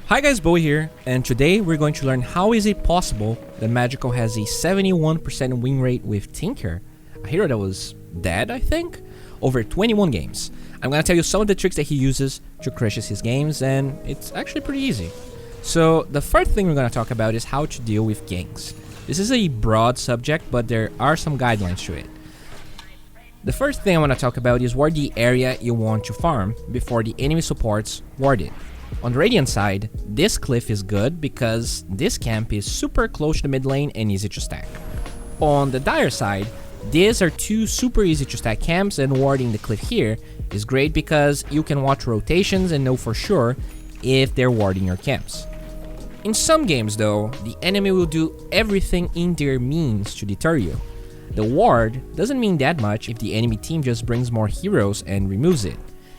Hi guys, Bowie here, and today we're going to learn how is it possible that Magical has a 71% win rate with Tinker, a hero that was dead, I think, over 21 games. I'm gonna tell you some of the tricks that he uses to crush his games, and it's actually pretty easy. So the first thing we're gonna talk about is how to deal with ganks. This is a broad subject, but there are some guidelines to it. The first thing I want to talk about is ward the area you want to farm before the enemy supports ward it. On the Radiant side, this cliff is good because this camp is super close to the mid lane and easy to stack. On the Dire side, these are two super easy to stack camps, and warding the cliff here is great because you can watch rotations and know for sure if they're warding your camps. In some games though, the enemy will do everything in their means to deter you. The ward doesn't mean that much if the enemy team just brings more heroes and removes it.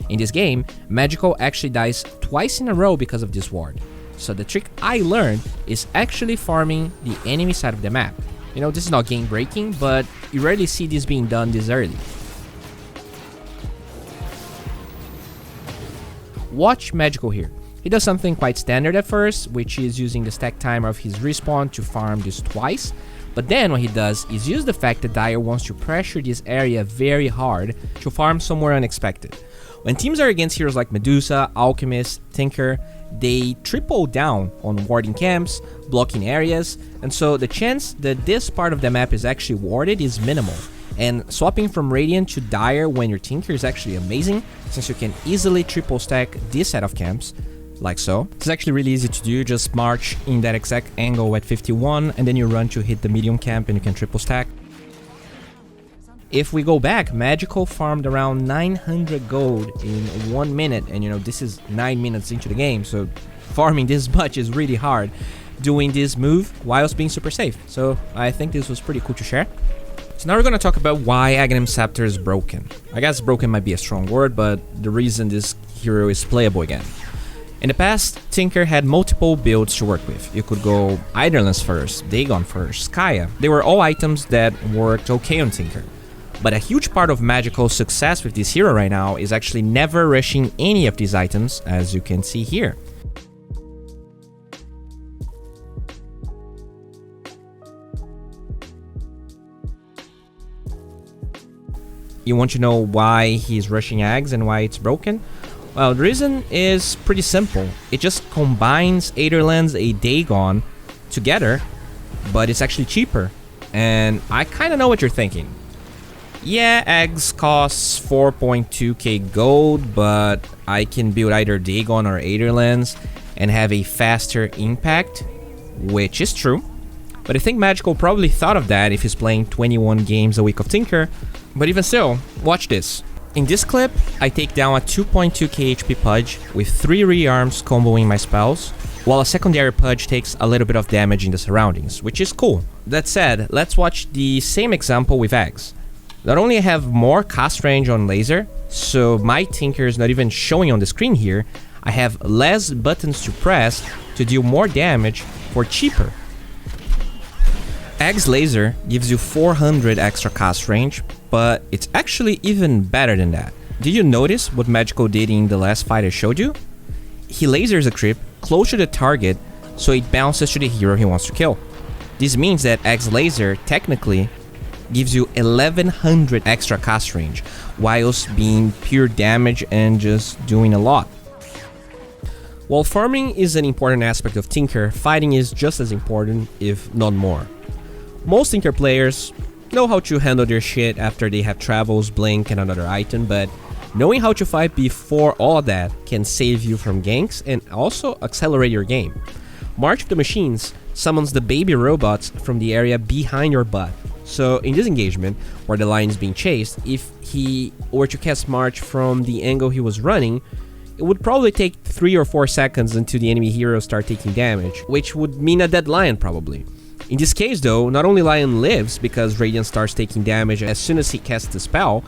In this game, Magical actually dies twice in a row because of this ward. So the trick I learned is actually farming the enemy side of the map. You know, this is not game breaking, but you rarely see this being done this early. Watch Magical here. He does something quite standard at first, which is using the stack timer of his respawn to farm this twice. But then what he does is use the fact that Dire wants to pressure this area very hard to farm somewhere unexpected. When teams are against heroes like Medusa, Alchemist, Tinker, they triple down on warding camps, blocking areas, and so the chance that this part of the map is actually warded is minimal. And swapping from Radiant to Dire when your Tinker is actually amazing, since you can easily triple stack this set of camps, like so. It's actually really easy to do, just march in that exact angle at 51 and then you run to hit the medium camp and you can triple stack. If we go back, Magical farmed around 900 gold in 1 minute, and you know, this is 9 minutes into the game, so farming this much is really hard doing this move whilst being super safe. So I think this was pretty cool to share. So now we're gonna talk about why Aghanim Scepter is broken. I guess broken might be a strong word, but the reason this hero is playable again. In the past, Tinker had multiple builds to work with. You could go Eiderlands first, Dagon first, Skaya. They were all items that worked okay on Tinker. But a huge part of Magical's success with this hero right now is actually never rushing any of these items, as you can see here. You want to know why he's rushing Ags and why it's broken? Well, the reason is pretty simple. It just combines Eiderlands and Dagon together, but it's actually cheaper. And I kind of know what you're thinking. Yeah, eggs costs 4.2k gold, but I can build either Dagon or Eiderlands and have a faster impact, which is true. But I think Magical probably thought of that if he's playing 21 games a week of Tinker. But even still, watch this. In this clip, I take down a 2.2k HP Pudge with 3 rearms comboing my spells, while a secondary Pudge takes a little bit of damage in the surroundings, which is cool. That said, let's watch the same example with eggs. Not only I have more cast range on laser, so my Tinker is not even showing on the screen here, I have less buttons to press to deal more damage for cheaper. Egg's laser gives you 400 extra cast range, but it's actually even better than that. Did you notice what Magical did in the last fight I showed you? He lasers a creep close to the target, so it bounces to the hero he wants to kill. This means that Egg's laser technically gives you 1100 extra cast range, whilst being pure damage and just doing a lot. While farming is an important aspect of Tinker, fighting is just as important, if not more. Most Tinker players know how to handle their shit after they have travels, blink, and another item, but knowing how to fight before all of that can save you from ganks and also accelerate your game. March of the Machines summons the baby robots from the area behind your butt. So in this engagement, where the lion is being chased, if he were to cast March from the angle he was running, it would probably take 3 or 4 seconds until the enemy heroes start taking damage, which would mean a dead lion probably. In this case though, not only Lion lives because Radiant starts taking damage as soon as he casts the spell,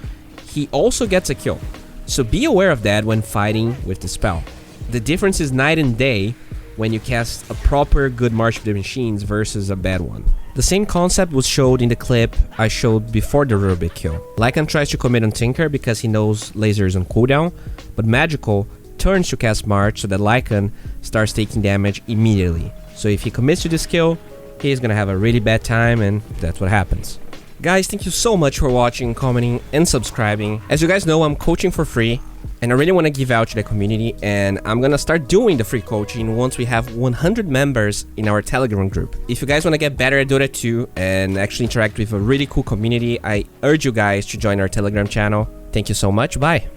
he also gets a kill. So be aware of that when fighting with the spell. The difference is night and day when you cast a proper good March of the Machines versus a bad one. The same concept was showed in the clip I showed before the Rubik kill. Lycan tries to commit on Tinker because he knows laser is on cooldown, but Magical turns to cast March so that Lycan starts taking damage immediately. So if he commits to this skill, he's gonna have a really bad time, and that's what happens. Guys, thank you so much for watching, commenting, and subscribing. As you guys know, I'm coaching for free, and I really want to give out to the community, and I'm gonna start doing the free coaching once we have 100 members in our Telegram group. If you guys want to get better at Dota 2 and actually interact with a really cool community, I urge you guys to join our Telegram channel. Thank you so much. Bye.